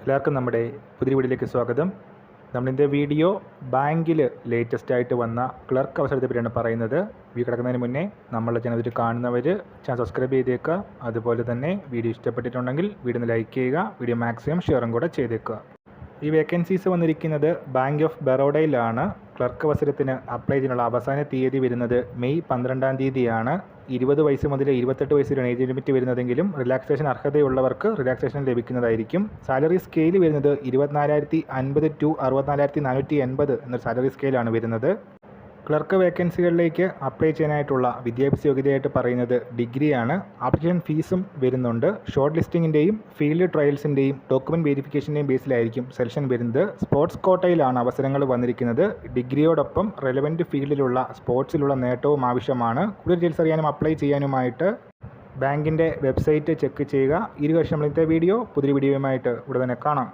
എല്ലാവർക്കും നമ്മുടെ പുതിയ വീഡിയോയിലേക്ക് സ്വാഗതം. നമ്മളിൻ്റെ വീഡിയോ ബാങ്കിൽ ലേറ്റസ്റ്റ് ആയിട്ട് വന്ന ക്ലർക്ക് അവസരത്തെ പറ്റിയാണ് പറയുന്നത്. വീഡിയോ കിടക്കുന്നതിന് മുന്നേ നമ്മളുടെ ചാനൽ കാണുന്നവർ ചാനൽ സബ്സ്ക്രൈബ് ചെയ്തേക്കുക. അതുപോലെ തന്നെ വീഡിയോ ഇഷ്ടപ്പെട്ടിട്ടുണ്ടെങ്കിൽ വീഡിയോ ഒന്ന് ലൈക്ക് ചെയ്യുക. വീഡിയോ മാക്സിമം ഷെയറും കൂടെ ചെയ്തേക്കുക. ഈ വേക്കൻസീസ് വന്നിരിക്കുന്നത് ബാങ്ക് ഓഫ് ബറോഡയിലാണ്. ക്ലർക്ക് അവസരത്തിന് അപ്ലൈ ചെയ്യാനുള്ള അവസാന തീയതി വരുന്നത് മെയ് 12-ാം തീയതിയാണ്. 20 വയസ്സ് മുതൽ 28 വയസ്സ് വരെയാണ് ഏജ് ലിമിറ്റ് വരുന്നതെങ്കിലും റിലാക്സേഷൻ അർഹതയുള്ളവർക്ക് റിലാക്സേഷൻ ലഭിക്കുന്നതായിരിക്കും. സാലറി സ്കെയിൽ വരുന്നത് 24,050 ടു 64,480 എന്നൊരു സാലറി സ്കെയിലാണ് വരുന്നത്. ക്ലർക്ക് വേക്കൻസികളിലേക്ക് അപ്ലൈ ചെയ്യാനായിട്ടുള്ള വിദ്യാഭ്യാസ യോഗ്യതയായിട്ട് പറയുന്നത് ഡിഗ്രിയാണ്. ആപ്ലിക്കേഷൻ ഫീസും വരുന്നുണ്ട്. ഷോർട്ട് ലിസ്റ്റിങ്ങിൻ്റെയും ഫീൽഡ് ട്രയൽസിൻ്റെയും ഡോക്യുമെൻറ്റ് വെരിഫിക്കേഷൻ്റെയും ബേസിലായിരിക്കും സെലക്ഷൻ വരുന്നത്. സ്പോർട്സ് കോട്ടയിലാണ് അവസരങ്ങൾ വന്നിരിക്കുന്നത്. ഡിഗ്രിയോടൊപ്പം റെലവൻറ്റ് ഫീൽഡിലുള്ള സ്പോർട്സിലുള്ള നേട്ടവും ആവശ്യമാണ്. കൂടുതൽ ഡീറ്റെയിൽസ് അറിയാനും അപ്ലൈ ചെയ്യാനുമായിട്ട് ബാങ്കിൻ്റെ വെബ്സൈറ്റ് ചെക്ക് ചെയ്യുക. ഈ ഒരു വർഷം നമ്മളിത്തെ വീഡിയോ പുതിയ വീഡിയോയുമായിട്ട് ഉടനെ തന്നെ കാണാം.